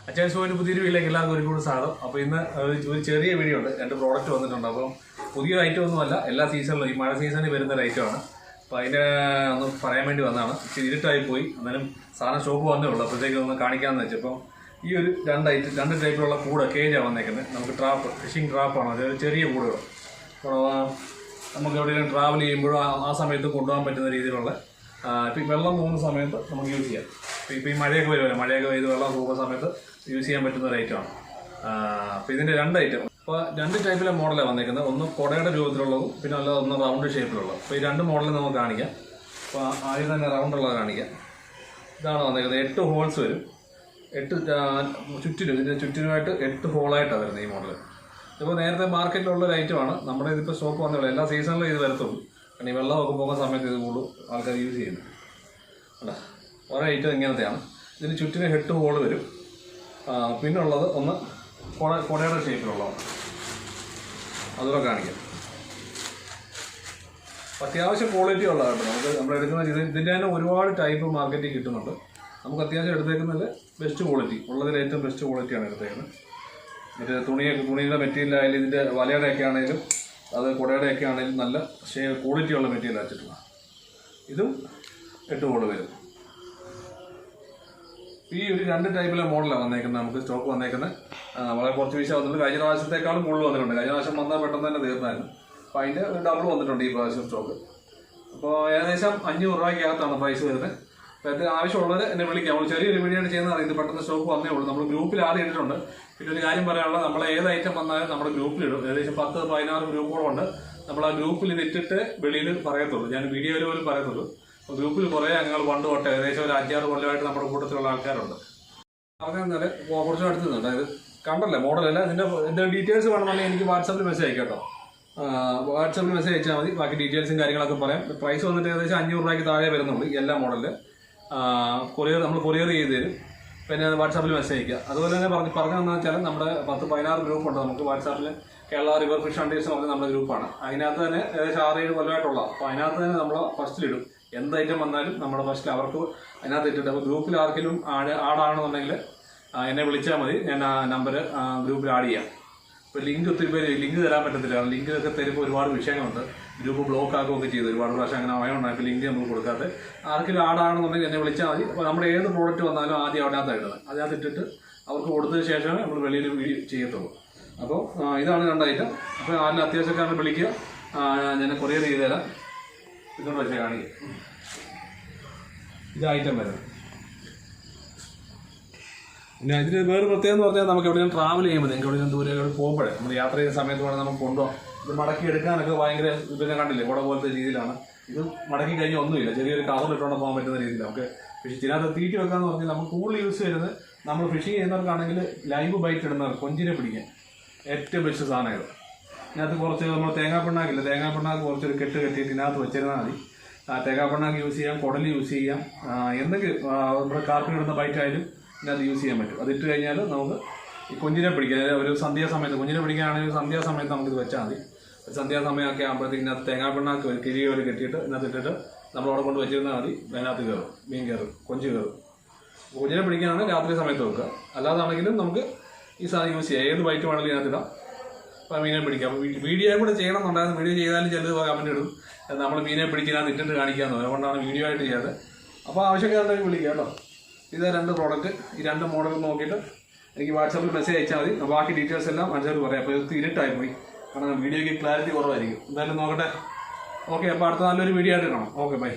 അച്ഛൻ സോയിന് പുതിയൊരു വീട്ടിലേക്ക് എല്ലാവർക്കും ഒരു കൂടി സാധനം. അപ്പോൾ ഇന്ന് ഒരു ചെറിയ വീഡിയോ ഉണ്ട്. 2 പ്രോഡക്റ്റ് വന്നിട്ടുണ്ട്. അപ്പം പുതിയ ഐറ്റം ഒന്നുമല്ല, എല്ലാ സീസണിലും ഈ മഴ സീസണിൽ വരുന്ന ഒരു ഐറ്റമാണ്. അപ്പോൾ അതിൻ്റെ ഒന്ന് പറയാൻ വേണ്ടി വന്നതാണ്. ഇച്ചിരി ഇരുട്ടായി പോയി, എന്നാലും സാധനം ഷോപ്പ് വന്നേ ഉള്ളൂ. അപ്പോഴത്തേക്ക് ഒന്ന് കാണിക്കാമെന്ന് വെച്ചപ്പോൾ ഈ ഒരു രണ്ട് ടൈപ്പിലുള്ള കൂട് കേജാണ് വന്നേക്കുന്നത്. നമുക്ക് ട്രാപ്പ്, ഫിഷിംഗ് ട്രാപ്പാണ്. അതായത് ചെറിയ കൂടുകൾ. അപ്പോൾ നമുക്ക് എവിടെയെങ്കിലും ട്രാവൽ ചെയ്യുമ്പോഴും ആ സമയത്ത് കൊണ്ടുപോകാൻ പറ്റുന്ന രീതിയിലുള്ള, ഇപ്പോൾ ഈ വെള്ളം പോകുന്ന സമയത്ത് നമുക്ക് യൂസ് ചെയ്യാം. ഇപ്പോൾ ഈ മഴയൊക്കെ വരുമല്ലോ, മഴയൊക്കെ പെയ്ത് വെള്ളം പോകുന്ന സമയത്ത് യൂസ് ചെയ്യാൻ പറ്റുന്ന ഒരു ഐറ്റമാണ്. അപ്പോൾ ഇതിൻ്റെ 2 ഐറ്റം. അപ്പോൾ 2 ടൈപ്പിലെ മോഡലാണ് വന്നേക്കുന്നത്. ഒന്ന് കുടയുടെ രൂപത്തിലുള്ളതും പിന്നെ അല്ലാതെ ഒന്ന് റൗണ്ട് ഷേപ്പിലുള്ളത്. അപ്പോൾ ഈ 2 മോഡലും നമുക്ക് കാണിക്കാം. അപ്പോൾ ആദ്യം തന്നെ റൗണ്ടുള്ളത് കാണിക്കാം. ഇതാണ് വന്നേക്കുന്നത്. 8 ഹോൾസ് വരും. 8 ചുറ്റിനും, ഇതിൻ്റെ ചുറ്റിനുമായിട്ട് 8 ഹോളായിട്ടാണ് വരുന്നത് ഈ മോഡൽ. ഇപ്പോൾ നേരത്തെ മാർക്കറ്റിലുള്ളൊരു ഐറ്റമാണ്. നമ്മുടെ ഇതിപ്പോൾ സ്റ്റോക്ക് വന്നേ എല്ലാ സീസണിലും ഇത് വരത്തുള്ളൂ. കാരണം ഈ വെള്ളമൊക്കെ പോകുന്ന സമയത്ത് ഇത് കൂടുതൽ ആൾക്കാർ യൂസ് ചെയ്യുന്നു. അല്ല, ഓരോ ഐറ്റം ഇങ്ങനത്തെയാണ്. ഇതിന് ചുറ്റിന് 8 ഹോൾ വരും. പിന്നുള്ളത് ഒന്ന് കുടയുടെ ഷേപ്പിലുള്ളതാണ്. അതുകൂടെ കാണിക്കാം. അത്യാവശ്യം ക്വാളിറ്റി ഉള്ളതാണ് കേട്ടോ. നമ്മളെടുക്കുന്ന ഇതിൻ്റെ തന്നെ ഒരുപാട് ടൈപ്പ് മാർക്കറ്റിൽ കിട്ടുന്നുണ്ട്. നമുക്ക് അത്യാവശ്യം എടുത്തേക്കുന്നതിൽ ബെസ്റ്റ് ക്വാളിറ്റി ഉള്ളതിൽ ഏറ്റവും ബെസ്റ്റ് ക്വാളിറ്റിയാണ് എടുത്തേക്കുന്നത്. മറ്റേ തുണിയുടെ മെറ്റീരിയൽ ആയാലും ഇതിൻ്റെ വലയുടെ ഒക്കെ ആണെങ്കിലും അത് കുടയുടെ ഒക്കെ ആണെങ്കിലും നല്ല ക്വാളിറ്റിയുള്ള മെറ്റീരിയൽ വെച്ചിട്ടുള്ള ഇതും 8 ഹോൾ വരും. ഈ ഒരു 2 ടൈപ്പിലെ മോഡലാണ് വന്നേക്കുന്നത്. നമുക്ക് സ്റ്റോക്ക് വന്നേക്കുന്നത് വളരെ കുറച്ച് പൈസ വന്നിട്ടുണ്ട്. കഴിഞ്ഞ പ്രാവശ്യത്തെക്കാളും കൂടുതൽ വന്നിട്ടുണ്ട്. കഴിഞ്ഞ പ്രാവശ്യം വന്നാൽ പെട്ടെന്ന് തന്നെ തീർന്നായിരുന്നു. അപ്പോൾ അതിൻ്റെ ഡബിൾ വന്നിട്ടുണ്ട് ഈ പ്രാവശ്യം സ്റ്റോക്ക്. അപ്പോൾ ഏകദേശം 500 രൂപയ്ക്കകത്താണ് പ്രൈസ് വരുന്നത്. അപ്പോൾ ആവശ്യമുള്ളവർ എന്നെ വിളിക്കാം. നമ്മൾ ചെറിയൊരു വീഡിയോ ചെയ്യുന്നതാണ്. ഇത് പെട്ടെന്ന് സ്റ്റോക്ക് വന്നേ ഉള്ളൂ. നമ്മൾ ഗ്രൂപ്പിൽ ആദ്യം ഇട്ടിട്ടുണ്ട്. പിന്നെ ഒരു കാര്യം പറയാനുള്ളത്, നമ്മൾ ഏത് ഐറ്റം വന്നാലും നമ്മുടെ ഗ്രൂപ്പിലിടും. ഏകദേശം 10-16 ഗ്രൂപ്പുകളുണ്ട്. നമ്മൾ ആ ഗ്രൂപ്പിൽ ഇത് ഇട്ടിട്ട് വെളിയിൽ പറയത്തുള്ളൂ. ഞാൻ വീഡിയോയിൽ പോലും പറയത്തുള്ളൂ. അപ്പോൾ ഗ്രൂപ്പിൽ കുറേ അംഗങ്ങൾ പണ്ട് തൊട്ട് ഏകദേശം ഒരു 5-6 കൊല്ലമായിട്ട് നമ്മുടെ കൂട്ടത്തിലുള്ള ആൾക്കാരുണ്ട്. അങ്ങനെ കുറച്ചും അടുത്ത് നിന്നുണ്ട്. അതായത് കണ്ടല്ലേ മോഡലല്ല. ഇതിൻ്റെ ഡീറ്റെയിൽസ് വേണമെന്നുണ്ടെങ്കിൽ എനിക്ക് വാട്സാപ്പിൽ മെസ്സേജ് അയക്കാം കേട്ടോ. വാട്സാപ്പിൽ മെസ്സേജ് അയച്ചാൽ മതി. ബാക്കി ഡീറ്റെയിൽസും കാര്യങ്ങളൊക്കെ പറയാം. പ്രൈസ് വന്നിട്ട് ഏകദേശം 500 രൂപയ്ക്ക് താഴെ വരുന്നുള്ളൂ എല്ലാ മോഡലിൽ. നമ്മൾ കൊറിയർ ചെയ്ത് തരും. പിന്നെ വാട്സാപ്പിൽ മെസ്സേജ് അയക്കുക. അതുപോലെ തന്നെ പറഞ്ഞതെന്ന് വെച്ചാൽ നമ്മുടെ 10-16 ഗ്രൂപ്പുണ്ട് നമുക്ക് വാട്സാപ്പിൽ. കേരള റിവർ ഫിഷ് ഹണ്ടേഴ്സ് എന്ന് പറഞ്ഞ നമ്മുടെ ഗ്രൂപ്പാണ്. അതിനകത്ത് തന്നെ ഏകദേശം 6-7 കൊല്ലമായിട്ടുള്ള. അപ്പോൾ അതിനകത്ത് തന്നെ നമ്മൾ ഫസ്റ്റിലിടും. എന്ത് ഐറ്റം വന്നാലും നമ്മുടെ ഫസ്റ്റിൽ അവർക്ക് അതിനകത്ത് ഇട്ടിട്ട്. അപ്പോൾ ഗ്രൂപ്പിൽ ആർക്കെങ്കിലും ആഡാണെന്നുണ്ടെങ്കിൽ എന്നെ വിളിച്ചാൽ മതി. ഞാൻ ആ നമ്പർ ഗ്രൂപ്പിൽ ആഡ് ചെയ്യാം. ഇപ്പോൾ ലിങ്ക് ഒത്തിരി പേര് ലിങ്ക് തരാൻ പറ്റത്തില്ല. ലിങ്കൊക്കെ തരുമ്പോൾ ഒരുപാട് വിഷയങ്ങളുണ്ട്. ഗ്രൂപ്പ് ബ്ലോക്ക് ആക്കുകയൊക്കെ ചെയ്തു ഒരുപാട് പ്രാവശ്യം. അങ്ങനെ ആയതുകൊണ്ടാണ് ഇപ്പോൾ ലിങ്ക് നമ്മൾ കൊടുക്കാതെ. ആർക്കെങ്കിലും ആഡാണെന്നുണ്ടെങ്കിൽ എന്നെ വിളിച്ചാൽ മതി. അപ്പോൾ നമ്മുടെ ഏത് പ്രോഡക്റ്റ് വന്നാലും ആദ്യം അതിനകത്ത് ഇടുന്നത്. അതിനകത്ത് ഇട്ടിട്ട് അവർക്ക് കൊടുത്തതിന് ശേഷമേ നമ്മൾ വെളിയിൽ വീഡിയോ ചെയ്യത്തുള്ളൂ. അപ്പോൾ ഇതാണ് 2 ഐറ്റം. അപ്പോൾ ആരും അത്യാവശ്യക്കാരനെ വിളിക്കുക. ഞാൻ കൊറിയർ ചെയ്ത് തരാം. ഇതുകൊണ്ട് വെച്ചാൽ കാണിക്കുക. ഇത് ഐറ്റം വരുന്നത്. പിന്നെ ഇതിന് വേറെ പ്രത്യേകം എന്ന് പറഞ്ഞാൽ നമുക്ക് എവിടെയും ട്രാവൽ ചെയ്യുമ്പോൾ നിങ്ങൾക്ക് എവിടെയും ദൂരെ പോകുമ്പോഴേ നമ്മൾ യാത്ര ചെയ്യുന്ന സമയത്ത് വേണം നമുക്ക് കൊണ്ടുപോകാം. ഇത് മടക്കി എടുക്കാനൊക്കെ ഭയങ്കര പിന്നെ കണ്ടില്ലേ കുട പോലത്തെ രീതിയിലാണ്. ഇത് മടക്കി കഴിഞ്ഞാൽ ഒന്നുമില്ല. ചെറിയൊരു കവറിലിട്ടുകൊണ്ട് പോകാൻ പറ്റുന്ന രീതിയിൽ നമുക്ക് ഫിഷ് ഇതിനകത്ത് തീറ്റി വെക്കാമെന്ന് പറഞ്ഞാൽ നമുക്ക് കൂടുതൽ യൂസ് ചെയ്യുന്നത് നമ്മൾ ഫിഷിങ് ചെയ്യുന്നവർക്കാണെങ്കിൽ ലൈവ് ബൈറ്റ് ഇടുന്നവർ കൊഞ്ചിനെ പിടിക്കാൻ ഏറ്റവും ബെസ്റ്റ് സാധനം ഇത്. ഇതിനകത്ത് കുറച്ച് നമ്മൾ തേങ്ങാപ്പിണ്ണാക്കില്ല, തേങ്ങാപ്പിണ്ണാക്ക് കുറച്ചൊരു കെട്ട് കെട്ടിയിട്ട് ഇതിനകത്ത് വെച്ചിരുന്നാൽ മതി. തേങ്ങാപ്പിണ്ണാക്ക് യൂസ് ചെയ്യാം, കുടൽ യൂസ് ചെയ്യാം, എന്തെങ്കിലും നമ്മുടെ കാർപ്പിനിടുന്ന ബൈറ്റ് ആയാലും ഇതിനകത്ത് യൂസ് ചെയ്യാൻ പറ്റും. അതിട്ട് കഴിഞ്ഞാൽ നമുക്ക് ഈ കുഞ്ഞിനെ പിടിക്കുക. ഒരു സന്ധ്യാസമയത്ത് കുഞ്ഞിനെ പിടിക്കുകയാണെങ്കിൽ സന്ധ്യാസമയത്ത് നമുക്കിത് വെച്ചാൽ മതി. സന്ധ്യാസമയമൊക്കെ ആകുമ്പോഴത്തേക്ക് ഇതിനകത്ത് തേങ്ങാപ്പിണ്ണാക്ക് ഒരു കിഴിയൊരു കെട്ടിയിട്ട് ഇതിനകത്ത് ഇട്ടിട്ട് നമ്മളവിടെ കൊണ്ട് വെച്ചിരുന്നാൽ മതി. അതിനകത്ത് കയറും, മീൻ കയറും, കൊഞ്ച് കയറും. കുഞ്ഞിനെ പിടിക്കുകയാണെങ്കിൽ രാത്രി സമയത്ത് വെക്കുക. അല്ലാതാണെങ്കിലും നമുക്ക് ഈ സാധനം യൂസ് ചെയ്യാം. ഏത് ബൈറ്റ് വേണമെങ്കിലും ഇതിനകത്തിടാം. അപ്പോൾ മീനെ പിടിക്കാം. അപ്പോൾ വീഡിയോ കൂടെ ചെയ്യണമെന്നുണ്ടായിരുന്നു. വീഡിയോ ചെയ്താലും ചിലത് കമൻറ്റ് ഇടും, നമ്മൾ മീനെ പിടിക്കാനകത്ത് ഇട്ടിട്ട് കാണിക്കാമെന്ന്. അതുകൊണ്ടാണ് വീഡിയോ ആയിട്ട് ചെയ്യാതെ. അപ്പോൾ ആവശ്യക്കാരുണ്ടെങ്കിൽ വിളിക്കുക കേട്ടോ. ഇത് 2 പ്രോഡക്റ്റ്. ഈ 2 മോഡൽ നോക്കിയിട്ട് എനിക്ക് വാട്സാപ്പിൽ മെസ്സേജ് അയച്ചാൽ മതി. ബാക്കി ഡീറ്റെയിൽസ് എല്ലാം മനസ്സിലാക്കി പറയാം. അപ്പോൾ ഇത് ഇരുട്ടായി പോയി, കാരണം വീഡിയോയ്ക്ക് ക്ലാരിറ്റി കുറവായിരിക്കും. എന്തായാലും നോക്കട്ടെ. ഓക്കെ, അപ്പോൾ അടുത്ത നല്ലൊരു വീഡിയോ ആയിട്ട് കാണാം. Okay, by.